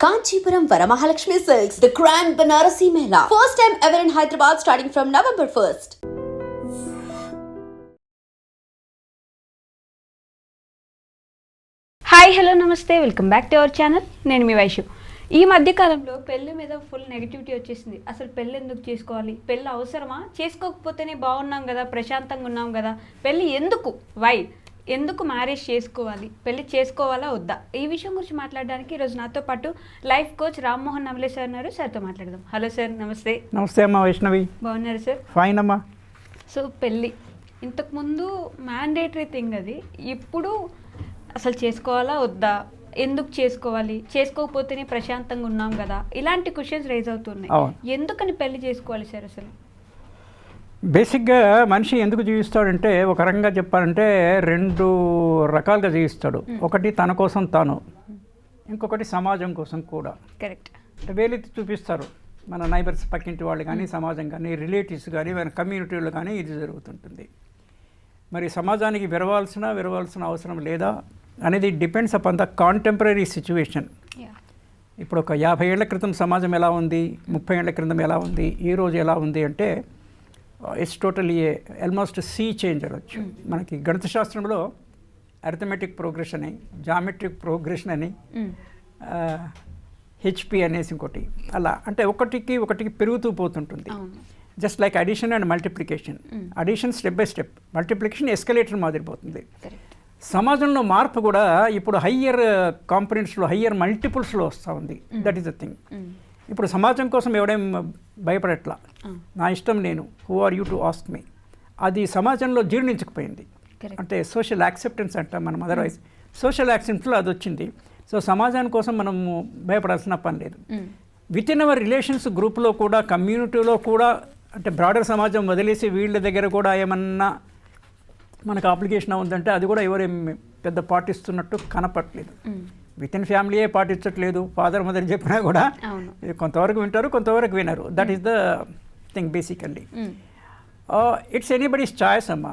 Kanchipuram Varamahalakshmi Silks, the Grand Banarasi Mela. First time ever in Hyderabad starting from November 1st. Hi hello నమస్తే welcome back to our channel. నేను మీ వైషు. ఈ మధ్యకాలంలో పెళ్ళి మీద full negativity వచ్చేసింది. అసలు పెళ్ళి ఎందుకు చేసుకోవాలి, పెళ్ళి అవసరమా, చేసుకోకపోతేనే బాగున్నాం కదా, ప్రశాంతంగా ఉన్నాం కదా, పెళ్ళి ఎందుకు, ఎందుకు మ్యారేజ్ చేసుకోవాలి, పెళ్ళి చేసుకోవాలా వద్దా, ఈ విషయం గురించి మాట్లాడడానికి ఈరోజు నాతో పాటు లైఫ్ కోచ్ రామ్మోహన్ నవలే సార్ ఉన్నారు. సార్తో మాట్లాడదాం. హలో సార్, నమస్తే. నమస్తే అమ్మా వైష్ణవి. బాగున్నారు సార్? ఫైన్ అమ్మా. సో పెళ్ళి ఇంతకుముందు మ్యాండేటరీ థింగ్, అది ఇప్పుడు అసలు చేసుకోవాలా వద్దా, ఎందుకు చేసుకోవాలి, చేసుకోకపోతేనే ప్రశాంతంగా ఉన్నాం కదా, ఇలాంటి క్వశ్చన్స్ రైజ్ అవుతున్నాయి. ఎందుకని పెళ్లి చేసుకోవాలి సార్? అసలు బేసిక్గా మనిషి ఎందుకు జీవిస్తాడంటే, ఒక రకంగా చెప్పాలంటే రెండు రకాలుగా జీవిస్తాడు. ఒకటి తన కోసం తాను, ఇంకొకటి సమాజం కోసం కూడా. కరెక్ట్. వేలెత్తి చూపిస్తారు మన నైబర్స్, పక్కింటి వాళ్ళు కానీ, సమాజం కానీ, రిలేటివ్స్ కానీ, మన కమ్యూనిటీలో కానీ ఇది జరుగుతుంటుంది. మరి సమాజానికి విరవాల్సిన అవసరం లేదా అనేది depends upon the contemporary situation. ఇప్పుడు ఒక 50 ఏళ్ల క్రితం సమాజం ఎలా ఉంది, 30 ఏళ్ల క్రితం ఎలా ఉంది, ఈరోజు ఎలా ఉంది అంటే it's totally almost sea change అనొచ్చు. మనకి గణిత శాస్త్రంలో అరిథమెటిక్ ప్రోగ్రెషన్ అని, జామెట్రిక్ ప్రోగ్రెషన్ అని, హెచ్పి అనేసి ఇంకోటి, అలా అంటే ఒకటికి పెరుగుతూ పోతుంటుంది. Just like addition and multiplication. Addition step by step, multiplication escalator మాదిరిపోతుంది. సమాజంలో మార్పు కూడా ఇప్పుడు హయ్యర్ కాంపనెంట్స్లో, హయ్యర్ మల్టిపుల్స్లో వస్తూ ఉంది. That is the thing. ఇప్పుడు సమాజం కోసం ఎవడేం భయపడట్లా, నా ఇష్టం నేను, who are you to ask me, అది సమాజంలో జీర్ణించకపోయింది. అంటే సోషల్ యాక్సెప్టెన్స్ అంటాం మనం, అదర్వైజ్ సోషల్ యాక్సెప్టెన్స్లో అది వచ్చింది. సో సమాజాని కోసం మనము భయపడాల్సిన పని లేదు. విత్ ఇన్ అవర్ రిలేషన్స్ గ్రూప్లో కూడా, కమ్యూనిటీలో కూడా, అంటే బ్రాడర్ సమాజం వదిలేసి వీళ్ళ దగ్గర కూడా ఏమన్నా మనకు అప్లికేషన్ ఉందంటే అది కూడా ఎవరేం పెద్ద పాటిస్తున్నట్టు కనపట్లేదు. విత్ ఇన్ ఫ్యామిలీయే పాటించట్లేదు. ఫాదర్ మదర్ చెప్పినా కూడా కొంతవరకు వింటారు, కొంతవరకు వినరు. That is the thing basically. It's anybody's choice అమ్మా.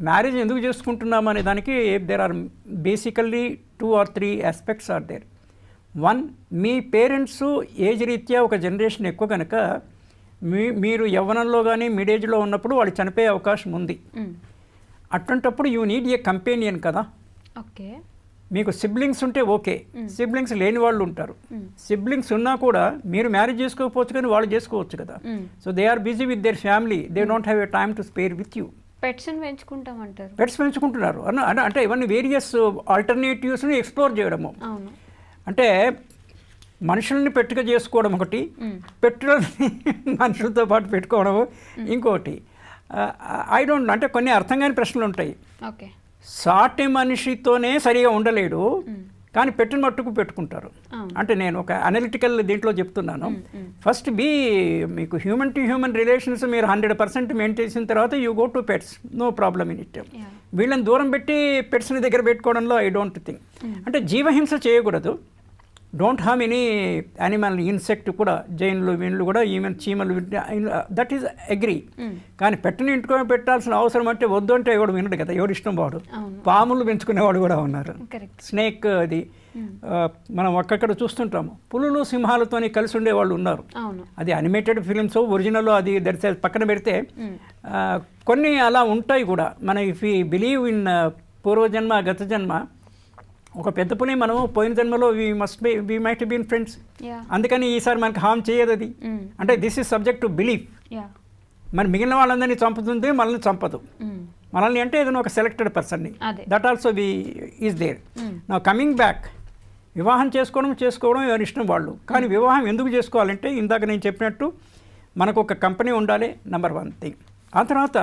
మ్యారేజ్ ఎందుకు చేసుకుంటున్నాము అనే దానికి there are basically 2 or 3 aspects are there. 1, మీ పేరెంట్స్ ఏజ్ రీత్యా ఒక జనరేషన్ ఎక్కువ కనుక మీరు యవ్వనంలో కానీ మిడ్ ఏజ్లో ఉన్నప్పుడు వాళ్ళు చనిపోయే అవకాశం ఉంది. అటువంటప్పుడు యూ నీడ్ ఏ కంపెనియన్ కదా. ఓకే. మీకు సిబ్లింగ్స్ ఉంటే ఓకే, సిబ్లింగ్స్ లేని వాళ్ళు ఉంటారు. సిబ్లింగ్స్ ఉన్నా కూడా మీరు మ్యారేజ్ చేసుకోకపోవచ్చు కానీ వాళ్ళు చేసుకోవచ్చు కదా. So they are busy with their family, they don't have a time to spare with you. Pets పెంచుకుంటామంటారు. పెట్స్ పెంచుకుంటున్నారు అంటే ఇవన్నీ వేరియస్ ఆల్టర్నేటివ్స్ని ఎక్స్ప్లోర్ చేయడము. అంటే మనుషుల్ని పెట్టుగా చేసుకోవడం ఒకటి, పెట్టులని మనుషులతో పాటు పెట్టుకోవడం ఇంకోటి. ఐ డోంట్, అంటే కొన్ని అర్థం కాని ప్రశ్నలు ఉంటాయి. ఓకే. సాటి మనిషితోనే సరిగా ఉండలేడు కానీ పెట్టిన మట్టుకు పెట్టుకుంటారు. అంటే నేను ఒక అనలిటికల్ దీంట్లో చెప్తున్నాను. ఫస్ట్ మీకు హ్యూమన్ టు హ్యూమన్ రిలేషన్స్ మీరు 100% మెయింటైన్ చేసిన తర్వాత you go to pets, no problem in it. వీళ్ళని దూరం పెట్టి పెట్స్ని దగ్గర పెట్టుకోవడంలో ఐ డోంట్ థింక్. అంటే జీవహింస చేయకూడదు. Don't harm any animal, insect కూడా, జైన్లు వీళ్ళు కూడా, ఈవెన్ చీమలు, దట్ ఈస్ అగ్రీ. కానీ పెట్టని ఇంటికి పెట్టాల్సిన అవసరం అంటే వద్దు అంటే ఎవడు వినడు కదా, ఎవరు ఇష్టం వాడు. పాములు పెంచుకునేవాడు కూడా ఉన్నారు, స్నేక్. అది మనం ఒక్కొక్కడ చూస్తుంటాము. పులులు సింహాలతోని కలిసి ఉండేవాళ్ళు ఉన్నారు. అది అనిమేటెడ్ ఫిలిమ్స్, ఒరిజినల్ అది దర్శ పక్కన పెడితే కొన్ని అలా ఉంటాయి కూడా. మన ఇఫ్ యూ బిలీవ్ ఇన్ పూర్వజన్మ గత జన్మ, ఒక పెద్ద పులి మనము పోయిన జన్మలో వీ మైట్ బీన్ ఫ్రెండ్స్, అందుకని ఈసారి మనకి హామ్ చేయదు అది. అంటే this is subject to belief. మరి మిగిలిన వాళ్ళందరినీ చంపుతుంది, మనల్ని చంపదు. మనల్ని అంటే ఏదైనా ఒక సెలెక్టెడ్ పర్సన్ని. That also is there. నా కమింగ్ బ్యాక్, వివాహం చేసుకోవడం ఎవరి ఇష్టం వాళ్ళు. కానీ వివాహం ఎందుకు చేసుకోవాలంటే ఇందాక నేను చెప్పినట్టు మనకు ఒక కంపెనీ ఉండాలి, నెంబర్ 1 థింగ్. ఆ తర్వాత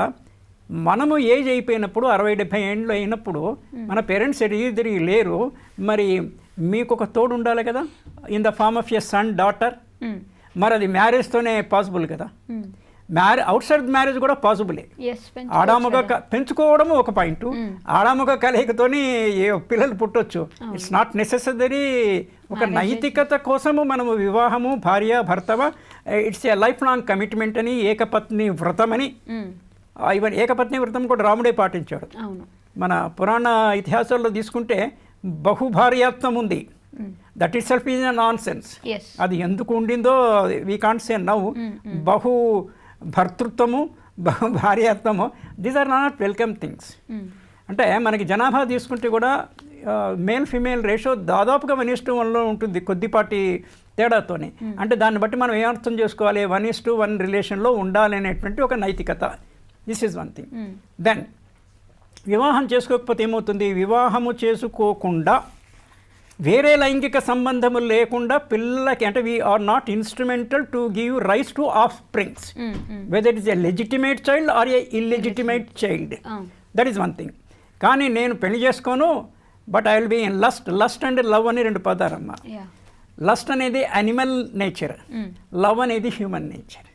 మనము ఏజ్ అయిపోయినప్పుడు 60-70 ఏళ్ళు అయినప్పుడు మన పేరెంట్స్ తిరిగి లేరు, మరి మీకు ఒక తోడు ఉండాలి కదా, in the form of a son, daughter. మరి అది మ్యారేజ్తోనే పాసిబుల్ కదా. అవుట్ సైడ్ మ్యారేజ్ కూడా పాసిబులే. ఆడామగ పెంచుకోవడం ఒక పాయింట్, ఆడామగ కలయికతోని పిల్లలు పుట్టొచ్చు. It's not necessary. ఒక నైతికత కోసము మనము వివాహము, భార్య భర్తవ, it's a life long commitment అని, ఏకపత్ని వ్రతం అని. ఈవెన్ ఏకపత్ని వ్రతం కూడా రాముడే పాటించాడు. మన పురాణ ఇతిహాసాల్లో తీసుకుంటే బహుభార్యాత్వం ఉంది. That itself is a nonsense. Yes. అది ఎందుకు ఉండిందో వీ కాంట్ సే నౌ. బహు భర్తృత్వము, బహు భార్యాత్వము, these are not welcome things. అంటే మనకి జనాభా తీసుకుంటే కూడా మేల్ ఫిమేల్ రేషియో దాదాపుగా 1:1లో ఉంటుంది, కొద్దిపాటి తేడాతోని. అంటే దాన్ని బట్టి మనం ఏం అర్థం చేసుకోవాలి, 1:1 రిలేషన్లో ఉండాలి అనేటువంటి ఒక నైతికత. This is one thing. Then వివాహం చేసుకోకపోతే ఏమవుతుంది, వివాహము చేసుకోకుండా వేరే లైంగిక సంబంధము లేకుండా పిల్లలకి, అంటే we are not instrumental to give rise to offsprings, whether it is a legitimate child or a illegitimate child. That is one thing. కానీ నేను పెళ్లి చేసుకోను, but I will be in lust. Lust and love అని 2 పదాలమ్మా. Lust అనేది animal nature, love అనేది human nature.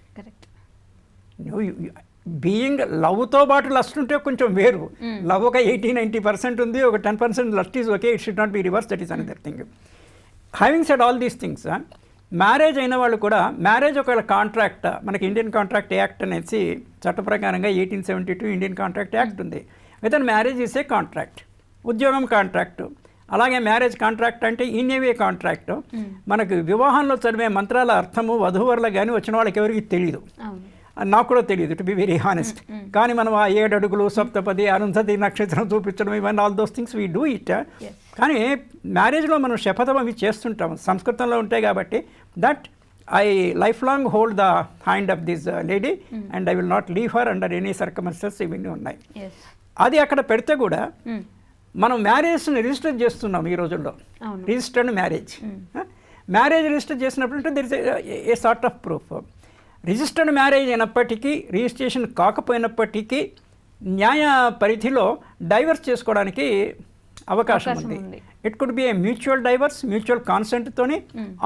Being లవ్తో పాటు లస్ట్ ఉంటే కొంచెం వేరు. లవ్ ఒక 80-90% ఉంది, ఒక 10% lust is okay, it should not be reverse. That is another thing. Having said all these things, marriage అయిన వాళ్ళు కూడా, మ్యారేజ్ ఒక కాంట్రాక్ట్. మనకి ఇండియన్ కాంట్రాక్ట్ యాక్ట్ అనేసి చట్ట ప్రకారంగా 1872 ఇండియన్ కాంట్రాక్ట్ యాక్ట్ ఉంది. With marriage is a contract. ఉద్యోగం కాంట్రాక్టు, అలాగే మ్యారేజ్ కాంట్రాక్ట్ అంటే ఇన్ఏవే కాంట్రాక్టు. మనకు వివాహంలో చదివే మంత్రాల అర్థము వధూవరులకు కానీ వచ్చిన వాళ్ళకి ఎవరికి తెలియదు, నాకు కూడా తెలియదు, టు బి వెరీ హానెస్ట్. కానీ మనం ఆ 7 అడుగులు, సప్తపది, అరుంధతి నక్షత్రం చూపించడం, ఇవన్నీ all those things we do it. కానీ మ్యారేజ్లో మనం శపథం అవి చేస్తుంటాం, సంస్కృతంలో ఉంటాయి కాబట్టి, that I life long hold the hand of this lady and I will not leave her under any circumstances, ఇవన్నీ ఉన్నాయి. అది అక్కడ పెడితే కూడా మనం మ్యారేజ్ని రిజిస్టర్ చేస్తున్నాం ఈ రోజుల్లో. రిజిస్టర్డ్ మ్యారేజ్, మ్యారేజ్ రిజిస్టర్ చేసినప్పుడు there is a sort of proof. Registered marriage అయినప్పటికీ, రిజిస్ట్రేషన్ కాకపోయినప్పటికీ న్యాయ పరిధిలో డైవర్స్ చేసుకోవడానికి అవకాశం ఉంది. It could be a mutual divorce, mutual కాన్సెంట్తోని,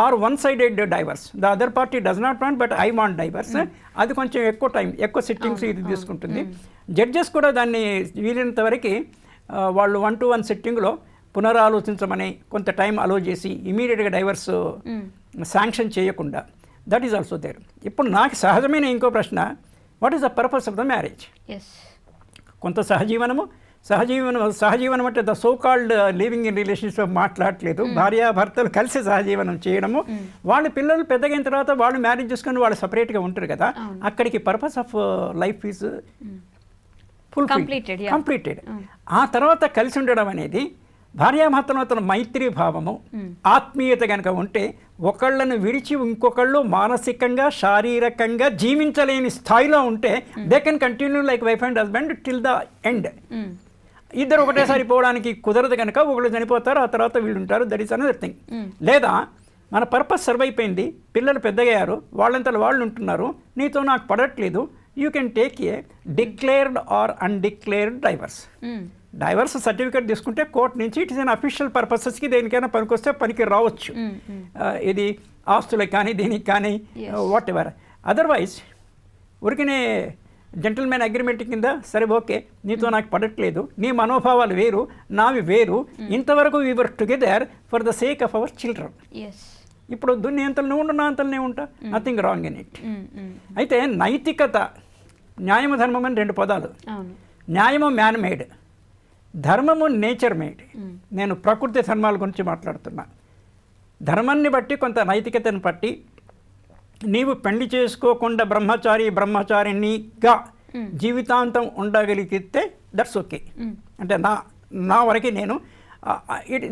or one sided divorce. The other party does not want but I want divorce. అది కొంచెం ఎక్కువ టైం, ఎక్కువ సిట్టింగ్స్ ఇది తీసుకుంటుంది. జడ్జెస్ కూడా దాన్ని వీలైనంత వరకు వాళ్ళు 1-to-1 సిట్టింగ్లో పునరాలోచించమని కొంత టైం అలో చేసి ఇమీడియట్గా డైవర్స్ శాంక్షన్ చేయకుండా, దట్ ఈజ్ ఆల్సో దేర్. ఇప్పుడు నాకు సహజమైన ఇంకో ప్రశ్న, what is the purpose of the marriage? కొంత సహజీవనం అంటే the so called living in relationship మాట్లాడట్లేదు. భార్యాభర్తలు కలిసి సహజీవనం చేయడము, వాళ్ళ పిల్లలు పెద్దగైన తర్వాత వాళ్ళు మ్యారేజ్ చేసుకొని వాళ్ళు సపరేట్గా ఉంటారు కదా, అక్కడికి purpose of life is completed. ఆ తర్వాత కలిసి ఉండడం అనేది భార్యాభర్తల మైత్రి భావము, ఆత్మీయత కనుక ఉంటే ఒకళ్ళను విడిచి ఇంకొకళ్ళు మానసికంగా, శారీరకంగా జీవించలేని స్థాయిలో ఉంటే they can continue like wife and husband till the end. ఇద్దరు ఒకటేసారి పోవడానికి కుదరదు కనుక ఒకళ్ళు చనిపోతారు, ఆ తర్వాత వీళ్ళు ఉంటారు. That is another thing. లేదా మన పర్పస్ సర్వ్ అయిపోయింది, పిల్లలు పెద్దగయ్యారు, వాళ్ళంతలో వాళ్ళు ఉంటున్నారు, నీతో నాకు పడట్లేదు, you can take a declared or undeclared divorce. Divorce certificate తీసుకుంటే కోర్టు నుంచి ఇట్ ఇస్ అన్ అఫీషియల్ పర్పసెస్కి దేనికైనా పనికొస్తే పనికి రావచ్చు, ఇది ఆస్తులకు కానీ దీనికి కానీ వాట్ ఎవర్. అదర్వైజ్ ఉరికినే జెంటిల్మెన్ అగ్రిమెంట్ కింద సరే ఓకే నీతో నాకు పడట్లేదు, నీ మనోభావాలు వేరు నావి వేరు, ఇంతవరకు we were together for the sake of our children. ఇప్పుడు దున్ని అంతలు నువ్వు ఉండు, నా అంతలు నేను ఉంటా, నథింగ్ రాంగ్ ఇన్ ఇట్. అయితే నైతికత, న్యాయము ధర్మం అని 2 పదాలు. న్యాయము మ్యాన్ మేడ్, ధర్మము నేచర్ మేడ్. నేను ప్రకృతి ధర్మాల గురించి మాట్లాడుతున్నా. ధర్మాన్ని బట్టి కొంత నైతికతను బట్టి నీవు పెళ్లి చేసుకోకుండా బ్రహ్మచారినిగా జీవితాంతం ఉండగలిగితే దట్స్ ఓకే. అంటే నా వరకు నేను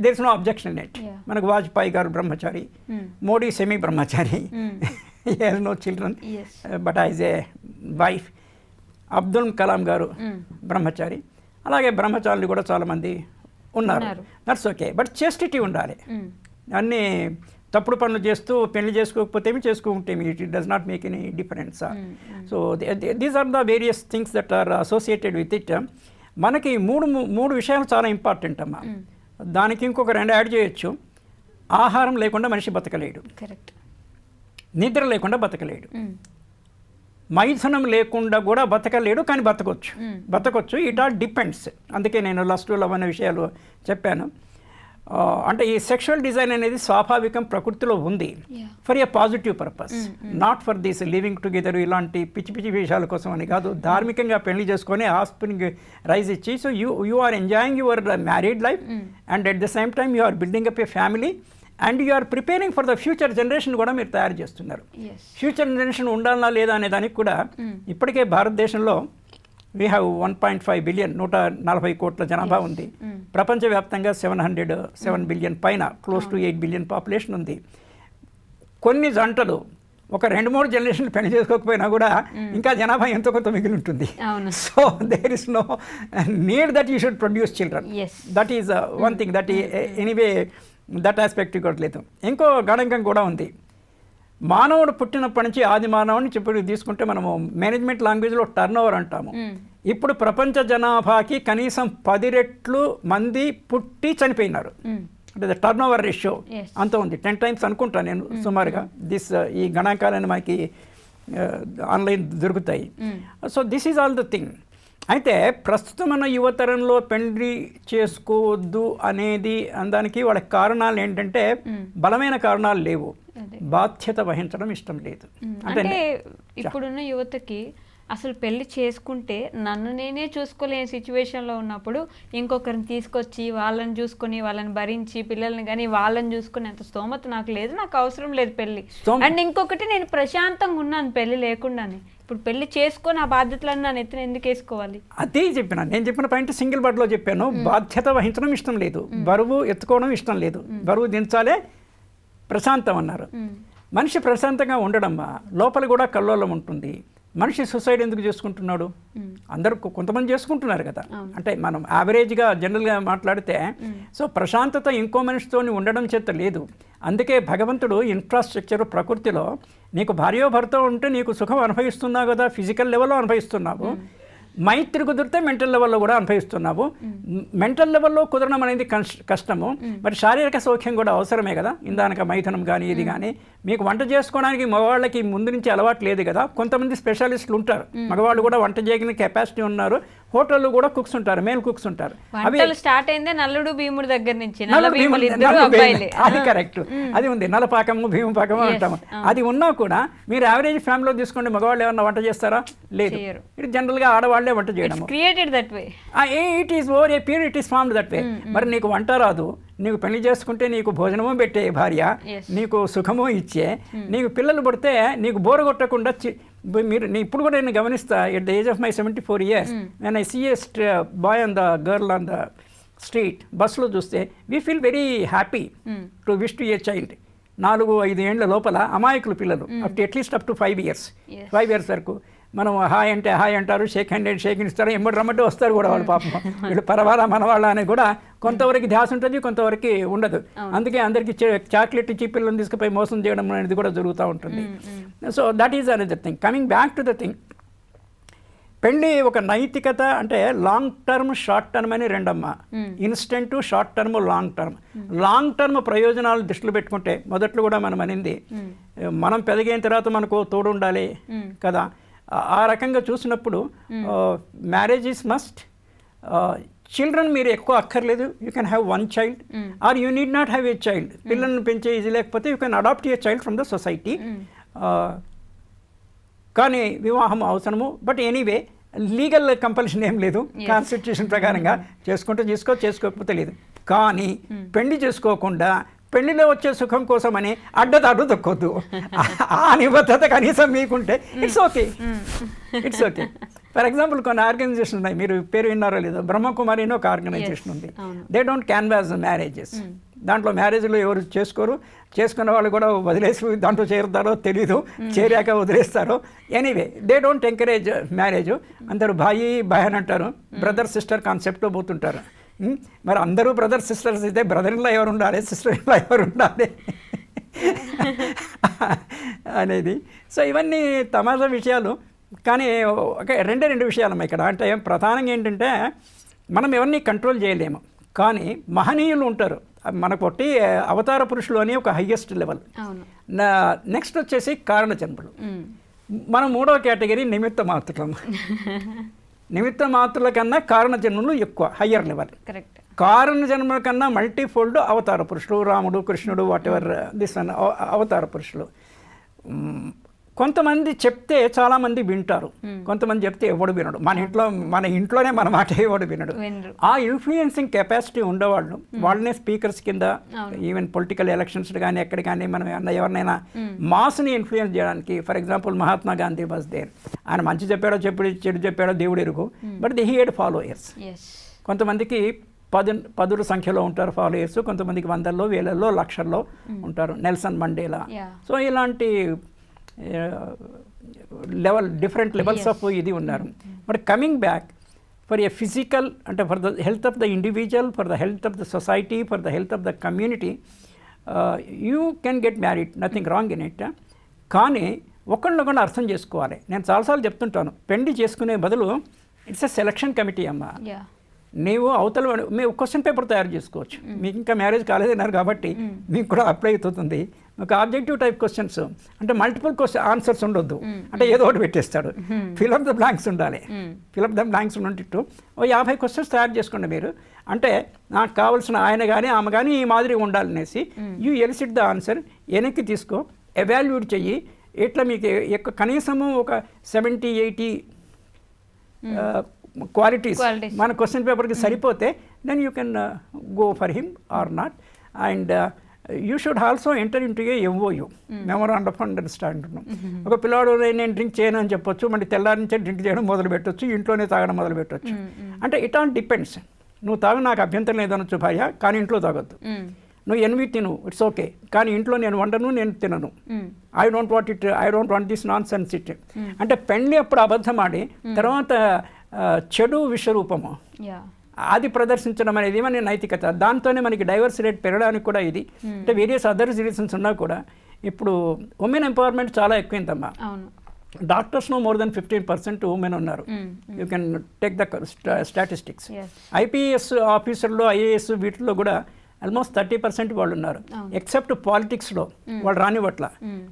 there is no objection it. మనకు వాజ్పేయి గారు బ్రహ్మచారి, మోడీ సెమీ బ్రహ్మచారి, he has no children but has a wife. Abdul Kalam garu బ్రహ్మచారి, అలాగే బ్రహ్మచారులు కూడా చాలామంది ఉన్నారు. That's okay. బట్ చేస్టిటీ ఉండాలి. అన్నీ తప్పుడు పనులు చేస్తూ పెళ్లి చేసుకోకపోతే చేసుకుంటే it does not make any difference. So these are the various things that are associated with it. మనకి మూడు విషయాలు చాలా ఇంపార్టెంట్ అమ్మా. దానికి ఇంకొక 2 యాడ్ చేయొచ్చు. ఆహారం లేకుండా మనిషి బతకలేడు, నిద్ర లేకుండా బతకలేడు, మైథునం లేకుండా కూడా బతకలేడు, కానీ బతకొచ్చు. It all depends. అందుకే నేను లస్ట్ లవ్ అనే విషయాలు చెప్పాను. అంటే ఈ సెక్షువల్ డిజైన్ అనేది స్వాభావికం, ప్రకృతిలో ఉంది for a positive purpose, not for this living together ఇలాంటి పిచ్చి పిచ్చి విషయాల కోసం అని కాదు. ధార్మికంగా పెళ్లి చేసుకొని ఆస్పిరింగ్ రైజ్ ఇచ్చి, so you are enjoying your married life and at the same time you are building up a family and you are preparing for the future generation కూడా మీరు తయారు చేస్తున్నారు. ఫ్యూచర్ జనరేషన్ ఉండాలా లేదా అనే దానికి కూడా ఇప్పటికే భారతదేశంలో వీ హ్యావ్ 1.5 బిలియన్ 140 కోట్ల జనాభా ఉంది. ప్రపంచవ్యాప్తంగా 7 బిలియన్ పైన క్లోజ్ టు 8 బిలియన్ పాపులేషన్ ఉంది. కొన్ని జంటలు ఒక 2-3 జనరేషన్లు పెళ్లి చేసుకోకపోయినా కూడా ఇంకా జనాభా ఎంతో కొంత మిగిలి ఉంటుంది. So there is no need that you should produce children. That is one thing that anyway that aspect లేదు. ఇంకో గణాంకం కూడా ఉంది. మానవుడు పుట్టినప్పటి నుంచి ఆది మానవుడిని చెప్పి తీసుకుంటే మనము మేనేజ్మెంట్ లాంగ్వేజ్లో టర్న్ ఓవర్ అంటాము. ఇప్పుడు ప్రపంచ జనాభాకి కనీసం 10 రెట్లు మంది పుట్టి చనిపోయినారు. అంటే టర్న్ ఓవర్ రేషియో అంత ఉంది. 10 times అనుకుంటా నేను సుమారుగా. ఈ గణాంకాలను మనకి ఆన్లైన్ దొరుకుతాయి. So this is all the thing. అయితే ప్రస్తుతం మన యువతరంలో పెళ్లి చేసుకోవద్దు అనేది అనడానికి వాళ్ళకి కారణాలు ఏంటంటే బలమైన కారణాలు లేవు. బాధ్యత వహించడం ఇష్టం లేదు. అంటే ఇప్పుడున్న యువతకి అసలు పెళ్లి చేసుకుంటే నన్ను నేనే చూసుకోలేని సిచ్యువేషన్లో ఉన్నప్పుడు ఇంకొకరిని తీసుకొచ్చి వాళ్ళని చూసుకొని వాళ్ళని భరించి పిల్లల్ని కానీ వాళ్ళని చూసుకుని అంత స్తోమత నాకు లేదు, నాకు అవసరం లేదు పెళ్ళి. అండ్ ఇంకొకటి నేను ప్రశాంతంగా ఉన్నాను పెళ్లి లేకుండానే. ఇప్పుడు పెళ్లి చేసుకొని ఆ బాధ్యతలన్నీ నన్ను ఎత్తున ఎందుకు వేసుకోవాలి? అదే చెప్పిన నేను చెప్పిన పాయింట్ సింగిల్ బర్డ్లో చెప్పాను. బాధ్యత వహించడం ఇష్టం లేదు, బరువు ఎత్తుకోవడం ఇష్టం లేదు, బరువు దించాలే ప్రశాంతం అన్నారు. మనిషి ప్రశాంతంగా ఉండడమ్మా లోపల కూడా కల్లోలం ఉంటుంది. మనిషి సూసైడ్ ఎందుకు చేసుకుంటున్నాడు? అందరూ కొంతమంది చేసుకుంటున్నారు కదా. అంటే మనం యావరేజ్గా జనరల్గా మాట్లాడితే సో ప్రశాంతత ఇంకో మనిషితో ఉండడం చేత లేదు. అందుకే భగవంతుడు ఇన్ఫ్రాస్ట్రక్చర్ ప్రకృతిలో నీకు భార్యో భర్త ఉంటే నీకు సుఖం అనుభవిస్తున్నావు కదా, ఫిజికల్ లెవెల్లో అనుభవిస్తున్నావు. మైత్రి కుదిరితే మెంటల్ లెవెల్లో కూడా అనుభవిస్తున్నావు. మెంటల్ లెవెల్లో కుదరడం అనేది కష్టము. మరి శారీరక సౌఖ్యం కూడా అవసరమే కదా. ఇందాక మైథునం కానీ ఇది కానీ. మీకు వంట చేసుకోవడానికి మగవాళ్ళకి ముందు నుంచి అలవాటు లేదు కదా. కొంతమంది స్పెషలిస్టులు ఉంటారు, మగవాళ్ళు కూడా వంట చేయగలిగిన కెపాసిటీ ఉన్నారు. హోటల్లో కూడా కుక్స్ ఉంటారు, మేల్ కుక్స్ ఉంటారు. అవి స్టార్ట్ అయిందే నల్లుడు భీముడు దగ్గర నుంచి. అది కరెక్ట్, అది ఉంది. నలపాకము భీమపాకము అంటాము. అది ఉన్నా కూడా మీరు యావరేజ్ ఫ్యామిలీలో తీసుకోండి, మగవాళ్ళు ఏమన్నా వంట చేస్తారా? లేదు. ఇది జనరల్గా ఆడవాళ్ళే వంట చేయడం. It is over a period it is formed that way. మరి నీకు వంట రాదు, నీకు పెళ్లి చేసుకుంటే నీకు భోజనము పెట్టే భార్య, నీకు సుఖము ఇచ్చే, నీకు పిల్లలు పుడితే నీకు బోరు కొట్టకుండా మీరు ఇప్పుడు కూడా నేను గమనిస్తా. At the age of my 74 years when I see a boy and the girl on the street బస్సులో చూస్తే we feel very happy to wish to a child. 4-5 ఏళ్ల లోపల అమాయకులు పిల్లలు అట్లీస్ట్ అప్ టు 5 years వరకు మనం హాయ్ అంటే hi అంటారు, షేక్ హ్యాండ్ అంటే షేక్ ఇస్తారు, ఎమ్మటి రమ్మంటే వస్తారు కూడా వాళ్ళు. పాపం వీళ్ళు పరవాళ్ళ మనవాళ్ళ అనేది కూడా కొంతవరకు ధ్యాస ఉంటుంది, కొంతవరకు ఉండదు. అందుకే అందరికీ చాక్లెట్ ఇచ్చి పిల్లల్ని తీసుకుపోయి మోసం చేయడం అనేది కూడా జరుగుతూ ఉంటుంది. So that is another thing. Coming back to the thing, పెళ్ళి ఒక నైతికత అంటే లాంగ్ టర్మ్ షార్ట్ టర్మ్ అని రెండమ్మ. Instant short term long term. Long term ప్రయోజనాలు దృష్టిలో పెట్టుకుంటే మొదట్లో కూడా మనం అనింది మనం పెరిగిన తర్వాత మనకు తోడు ఉండాలి కదా. ఆ రకంగా చూసినప్పుడు మ్యారేజ్ ఈజ్ మస్ట్. చిల్డ్రన్ మీరు ఎక్కువ అక్కర్లేదు, you can have 1 child or you need not have a child. పిల్లల్ని పెంచే ఈజీ లేకపోతే you can adopt a child from the society. కానీ వివాహం అవసరము. బట్ ఎనీవే లీగల్ కంపల్షన్ ఏం లేదు. కాన్స్టిట్యూషన్ ప్రకారంగా చేసుకుంటే చేసుకోకపోతే లేదు. కానీ పెళ్లి చేసుకోకుండా పెళ్లిలో వచ్చే సుఖం కోసమని అడ్డదాడు దొక్కొద్దు. ఆ నిబద్ధత కనీసం మీకుంటే ఇట్స్ ఓకే. ఫర్ ఎగ్జాంపుల్ కొన్ని ఆర్గనైజేషన్ ఉన్నాయి, మీరు పేరు విన్నారో లేదో. బ్రహ్మకుమారి అని ఒక ఆర్గనైజేషన్ ఉంది. They don't canvas marriages. దాంట్లో మ్యారేజ్లో ఎవరు చేసుకోరు, చేసుకున్న వాళ్ళు కూడా వదిలేసి దాంట్లో చేరుతారో తెలీదు, చేరాక వదిలేస్తారో. Anyway they don't encourage marriage. అందరూ భాయి అని అంటారు, బ్రదర్ సిస్టర్ కాన్సెప్ట్లో పోతుంటారు. మరి అందరూ బ్రదర్ సిస్టర్స్ అయితే బ్రదర్ ఇన్లా ఎవరు ఉండాలి, సిస్టర్ ఇన్లా ఎవరు ఉండాలి అనేది. సో ఇవన్నీ తమాషా విషయాలు. కానీ ఒక రెండు విషయాలమ్మా ఇక్కడ. అంటే ప్రధానంగా ఏంటంటే మనం ఎవరిని కంట్రోల్ చేయలేము, కానీ మహనీయులు ఉంటారు. మనకు ఒకటి అవతార పురుషులు అని ఒక హయ్యెస్ట్ లెవెల్. నెక్స్ట్ వచ్చేసి కారణ జన్మలు. మనం 3వ కేటగిరీ నిమిత్త మాత్రులం. నిమిత్త మాత్రుల కన్నా కారణ జన్మలు ఎక్కువ, హయ్యర్ లెవెల్. కారణ జన్మల కన్నా మల్టీఫోల్డ్ అవతార పురుషులు, రాముడు, కృష్ణుడు, వాట్ ఎవర్ దిస్ అవతార పురుషులు. కొంతమంది చెప్తే చాలామంది వింటారు, కొంతమంది చెప్తే ఎవడు వినడు. మన ఇంట్లోనే మన మాట ఎవడు వినడు. ఆ ఇన్ఫ్లుయెన్సింగ్ కెపాసిటీ ఉండేవాళ్ళు వాళ్ళనే స్పీకర్స్ కింద ఈవెన్ పొలిటికల్ ఎలక్షన్స్ కానీ ఎక్కడ కానీ మనం ఎవరినైనా మాస్ని ఇన్ఫ్లుయెన్స్ చేయడానికి. For example Mahatma Gandhi was there. ఆయన మంచి చెప్పాడో చెడు చెప్పాడో దేవుడు ఎరుగు, but the he had followers. కొంతమందికి పదుల సంఖ్యలో ఉంటారు ఫాలోయర్స్, కొంతమందికి వందల్లో వేలల్లో లక్షల్లో ఉంటారు. Nelson Mandela. సో ఇలాంటి డిఫరెంట్ లెవెల్స్ ఆఫ్ ఇది ఉన్నారు. But coming back for a physical అంటే for the health of the individual, for the health of the society, for the health of the community, you can get married, nothing wrong in it. కానీ ఒకళ్ళొకళ్ళు అర్థం చేసుకోవాలి. నేను చాలాసార్లు చెప్తుంటాను, పెళ్లి చేసుకునే బదులు ఇట్స్ ఎ సెలక్షన్ కమిటీ అమ్మ. నీవు అవతల మేము క్వశ్చన్ పేపర్ తయారు చేసుకోవచ్చు. మీకు ఇంకా మ్యారేజ్ కాలేదన్నారు కాబట్టి మీకు కూడా అప్లై అవుతుంది. ఒక ఆబ్జెక్టివ్ టైప్ క్వశ్చన్స్ అంటే మల్టిపుల్ ఆన్సర్స్ ఉండొద్దు, అంటే ఏదో ఒకటి పెట్టేస్తాడు. ఫిల్ అప్ ద బ్లాంక్స్ ఉండాలి. ఫిల్ అప్ ద బ్లాంక్స్ ఉన్నట్టు 50 క్వశ్చన్స్ తయారు చేసుకోండి మీరు. అంటే నాకు కావాల్సిన ఆయన కానీ ఆమె కానీ ఈ మాదిరి ఉండాలనేసి యూ ఎలిసిట్ ద ఆన్సర్, వెనక్కి తీసుకో, ఎవాల్యుయేట్ చెయ్యి. ఇట్లా మీకు కనీసము ఒక 70-80 క్వాలిటీస్ మన క్వశ్చన్ పేపర్కి సరిపోతే then you can go for him or not. And you should also enter into a MOU, memorandum of understanding. ఒక పిల్లాడు నేను డ్రింక్ చేయను అని చెప్పొచ్చు, మళ్ళీ తెల్లారి నుంచే డ్రింక్ చేయడం మొదలు పెట్టచ్చు, ఇంట్లోనే తాగడం మొదలు పెట్టచ్చు. అంటే ఇట్ ఆల్ డిపెండ్స్. నువ్వు తాగు, నాకు అభ్యంతరం లేదనొచ్చు భార్య, కానీ ఇంట్లో తాగొద్దు. నువ్వు ఎన్వి తిను, ఇట్స్ ఓకే, కానీ ఇంట్లో నేను వండను, నేను తినను. I don't want this non sense it. అంటే పెళ్ళి అప్పుడు అబద్ధం ఆడి తర్వాత చెడు విశ్వరూపము అది ప్రదర్శించడం అనేది మన నైతికత. దాంతోనే మనకి డైవర్స్ రేట్ పెరగడానికి కూడా ఇది. అంటే వేరియస్ అదర్ రీజన్స్ ఉన్నా కూడా ఇప్పుడు ఉమెన్ ఎంపవర్మెంట్ చాలా ఎక్కువైందమ్మా. డాక్టర్స్లో మోర్ దెన్ 15% ఉమెన్ ఉన్నారు. You can take the statistics. IPS ఆఫీసర్లో, ఐఏఎస్ వీటిల్లో కూడా ఆల్మోస్ట్ 30% వాళ్ళు ఉన్నారు. ఎక్సెప్ట్ పాలిటిక్స్లో వాళ్ళు రానివ్వట్ల.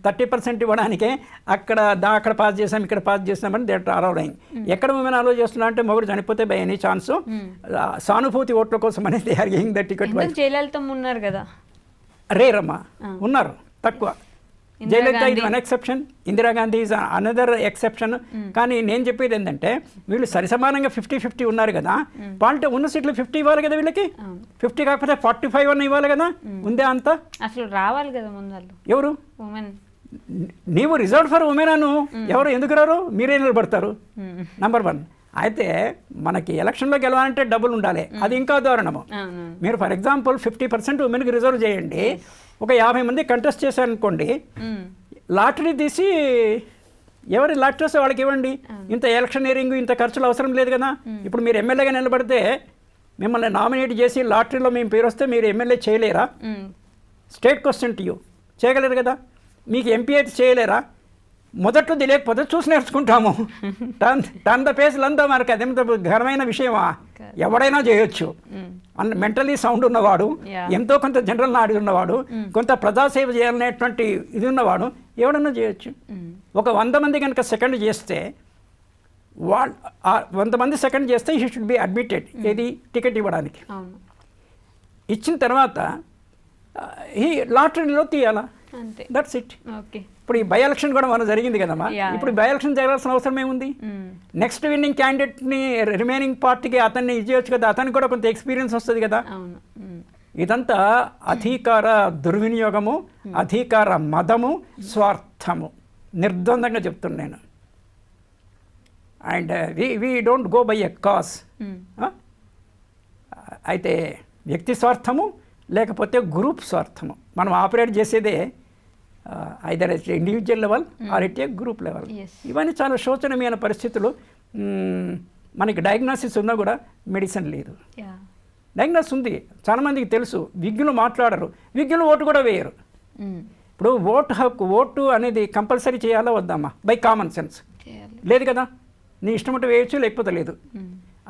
30% ఇవ్వడానికే అక్కడ పాస్ చేసాం, ఇక్కడ పాస్ చేసామని దే ఆర్ అలౌయింగ్. ఎక్కడ ఉమెన్ అలౌ చేస్తున్నా అంటే మొగుడు చనిపోతే బై ఎనీ ఛాన్స్ సానుభూతి ఓట్ల కోసం అనేది they are giving the ticket. Jayalalitha ఉన్నారు కదా, రేరమ్మా ఉన్నారు, తక్కువ. జయలలిత ఇది one exception, Indira Gandhi is another exception. కానీ నేను చెప్పేది ఏంటంటే వీళ్ళు సరిసమానంగా 50-50 ఉన్నారు కదా. ఉన్న సీట్లు 50 ఇవ్వాలి కదా వీళ్ళకి. 50 కాకపోతే 45 అన్న ఇవ్వాలి కదా. ఉందే అంతా అసలు రావాలి కదా ముందు. ఎవరు ఉమెన్? నీవు రిజర్వ్ ఫర్ ఉమెన్ అను, ఎవరు ఎందుకు రారు? మీరే నిలబడతారు. నంబర్ 1. అయితే మనకి ఎలక్షన్లో గెలవాలంటే డబ్బులు ఉండాలి, అది ఇంకా దారుణము. మీరు ఫర్ ఎగ్జాంపుల్ 50% ఉమెన్కి రిజర్వ్ చేయండి, ఒక 50 మంది కంటెస్ట్ చేశారనుకోండి, లాటరీ తీసి ఎవరి లాటరీస్ వాళ్ళకి ఇవ్వండి. ఇంత ఎలక్షనీరింగ్, ఇంత ఖర్చులు అవసరం లేదు కదా. ఇప్పుడు మీరు ఎమ్మెల్యేగా నిలబడితే మిమ్మల్ని నామినేట్ చేసి లాటరీలో మేము పేరు వస్తే మీరు ఎమ్మెల్యే చేయలేరా? స్టేట్ క్వశ్చన్ టు యూ, చేయగలరు కదా. మీకు ఎంపీ అయితే చేయలేరా? మొదట్లో తెలియకపోతే చూసి నేర్చుకుంటాము. టర్న్ ద పేస్లు అంతా మనకి అదేంత ఘనమైన విషయమా? ఎవడైనా చేయొచ్చు. మెంటలీ సౌండ్ ఉన్నవాడు, ఎంతో కొంత జనరల్ నాలెడ్జ్ ఉన్నవాడు, కొంత ప్రజాసేవ చేయాలనేటువంటి ఇది ఉన్నవాడు ఎవడన్నా చేయొచ్చు. ఒక 100 మంది కనుక సెకండ్ చేస్తే 100 మంది సెకండ్ చేస్తే హీ షుడ్ బి అడ్మిటెడ్. ఏది టికెట్ ఇవ్వడానికి. ఇచ్చిన తర్వాత ఈ లాటరీలో తీయాలా, దట్స్ ఇట్. ఇప్పుడు ఈ బై ఎలక్షన్ కూడా మనం జరిగింది కదమ్మా. ఇప్పుడు బై ఎలక్షన్ జరగాల్సిన అవసరం ఏముంది? నెక్స్ట్ విన్నింగ్ క్యాండిడేట్ని రిమైనింగ్ పార్టీకి అతన్ని ఇచ్చేయచ్చు కదా, అతనికి కూడా కొంత ఎక్స్పీరియన్స్ వస్తుంది కదా. ఇదంతా అధికార దుర్వినియోగము, అధికార మదము, స్వార్థము. నిర్ద్వందంగా చెప్తున్నాను నేను. And we don't go by a cause. అయితే వ్యక్తి స్వార్థము లేకపోతే గ్రూప్ స్వార్థము మనం ఆపరేట్ చేసేదే either at individual level or at a group level. ఇవన్నీ చాలా శోచనీయమైన పరిస్థితులు. మనకి డయాగ్నోసిస్ ఉన్నా కూడా మెడిసిన్ లేదు. డయాగ్నోసిస్ ఉంది, చాలామందికి తెలుసు, విజ్ఞులు మాట్లాడరు, విజ్ఞులు ఓటు కూడా వేయరు. ఇప్పుడు ఓటు హక్కు, ఓటు అనేది కంపల్సరీ చేయాలా వద్దామా? బై కామన్ సెన్స్ లేదు కదా. నీ ఇష్టం ఉంటే వేయచ్చు, లేకపోతే లేదు.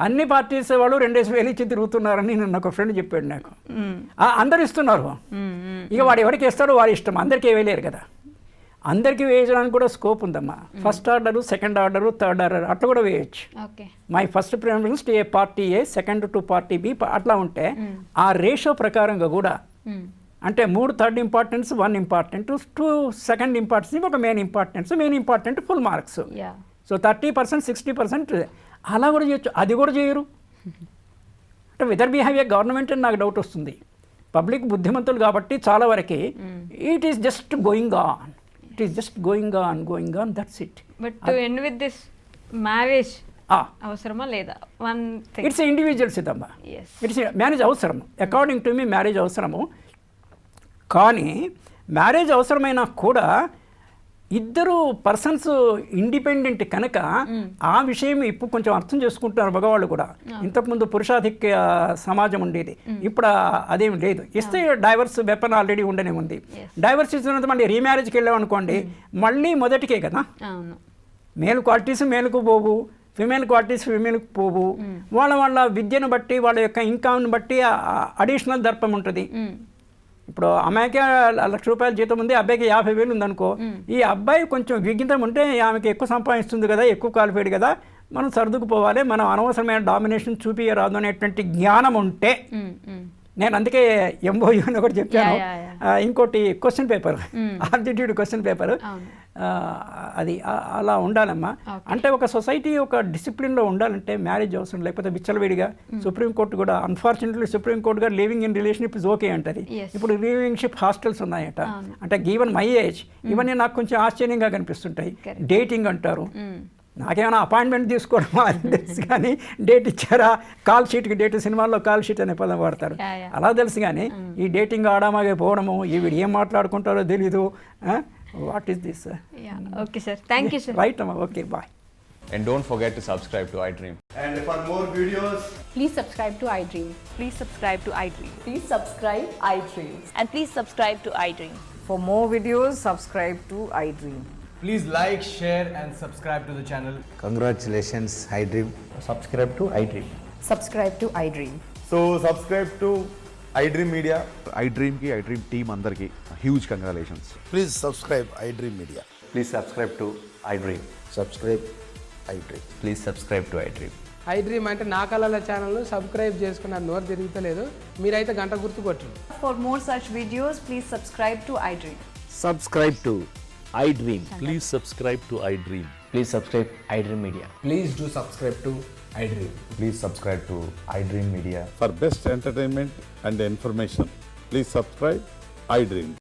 అన్ని పార్టీస్ వాళ్ళు 2,000 ఇచ్చి తిరుగుతున్నారని నన్ను ఒక ఫ్రెండ్ చెప్పాడు నాకు. అందరు ఇస్తున్నారు, ఇక వాడు ఎవరికి ఇస్తాడో వాడి ఇష్టం, అందరికీ వేయలేరు కదా. అందరికీ వేయడానికి కూడా స్కోప్ ఉందమ్మా. First order, second order, third order అట్లా కూడా వేయచ్చు. My first preference to a party A, second to party B అట్లా ఉంటే ఆ రేషియో ప్రకారంగా కూడా అంటే 3 third importance, 1 important, 2 second importance, ఒక main importance, main important full marks. Yeah so 30%, 60% అలా కూడా చేయొచ్చు. అది కూడా చేయరు. అంటే whether we have a government అని నాకు డౌట్ వస్తుంది. పబ్లిక్ బుద్ధిమంతులు కాబట్టి చాలా వరకు it is just going on, it is just going on, that's it. But to end with this marriage అవసరమా లేదా? One thing, it's individual Siddamma. It's marriage అవసరం, అకార్డింగ్ టు మీ మ్యారేజ్ అవసరము. కానీ మ్యారేజ్ అవసరమైనా కూడా ఇద్దరు పర్సన్స్ ఇండిపెండెంట్ కనుక ఆ విషయం ఇప్పుడు కొంచెం అర్థం చేసుకుంటున్నారు మగవాళ్ళు కూడా. ఇంతకుముందు పురుషాధిక్య సమాజం ఉండేది, ఇప్పుడు అదేం లేదు. ఇస్తే డైవర్స్ వెపన్ ఆల్రెడీ ఉండనే ఉంది. డైవర్స్ ఇస్తున్నంత మళ్ళీ రీమ్యారేజ్కి వెళ్ళామనుకోండి, మళ్ళీ మొదటికే కదా. మేల్ క్వాలిటీస్ మేలుకు పోవు, ఫిమేల్ క్వాలిటీస్ ఫిమేల్కి పోవు. వాళ్ళ విద్యను బట్టి, వాళ్ళ యొక్క ఇన్కమ్ని బట్టి అడిషనల్ దర్పం ఉంటుంది. ఇప్పుడు అమ్మాయికి 1,00,000 రూపాయల జీతం ఉంది, అబ్బాయికి 50,000 ఉందనుకో, ఈ అబ్బాయి కొంచెం విజ్ఞతం ఉంటే ఆమెకి ఎక్కువ సంపాదిస్తుంది కదా, ఎక్కువ క్వాలిఫైడ్ కదా, మనం సర్దుకుపోవాలి, మనం అనవసరమైన డామినేషన్ చూపించరాదు అనేటువంటి జ్ఞానం ఉంటే. నేను అందుకే ఎంఓయూ అని ఒకటి చెప్పాను. ఇంకోటి question paper, objective question paper, అది అలా ఉండాలమ్మా. అంటే ఒక సొసైటీ ఒక డిసిప్లిన్లో ఉండాలంటే మ్యారేజ్ అవసరం, లేకపోతే విచ్చలవిడిగా. సుప్రీంకోర్టు కూడా అన్ఫార్చునేట్లీ సుప్రీంకోర్టు గారు living in relationship is okay అంటది. ఇప్పుడు లివింగ్షిప్ హాస్టల్స్ ఉన్నాయట. అంటే గివెన్ మై ఏజ్ ఇవన్నీ నాకు కొంచెం ఆశ్చర్యంగా కనిపిస్తుంటాయి. డేటింగ్ అంటారు, నాకేమైనా అపాయింట్మెంట్ తీసుకోవడం అది తెలుసు, కానీ డేట్ ఇచ్చారా, కాల్ షీట్కి డేట్, సినిమాల్లో కాల్ షీట్ అనే పదం వాడతారు, అలా తెలుసు. కానీ ఈ డేటింగ్ ఆడామాగే పోవడము, ఈవిడ ఏం మాట్లాడుకుంటారో తెలీదు. What is this? Okay sir, thank you sir. Right అమ్మా, okay, bye. And don't forget to subscribe to iDream. And for more videos, please subscribe to iDream. Please subscribe to iDream. Please subscribe iDream. And please subscribe to iDream. For more videos, subscribe to iDream. please like, share and subscribe to the channel. Congratulations, iDream. Subscribe to iDream. Subscribe to iDream. So subscribe to iDream Media. iDream ki iDream team andarki huge congratulations. Please subscribe iDream Media. Please subscribe to iDream. Subscribe iDream. Please subscribe to iDream. iDream అంటే నా కళల ఛానల్ను subscribe చేసుకున్న నోరు తిరుగుతలేదు, మీరైతే గంట గుర్తు కొట్టండి. For more such videos, please subscribe to iDream. Subscribe to iDream. Please subscribe to iDream. Please subscribe iDream Media. Please do subscribe to iDream. Please subscribe to iDream Media. For best entertainment and information, please subscribe iDream.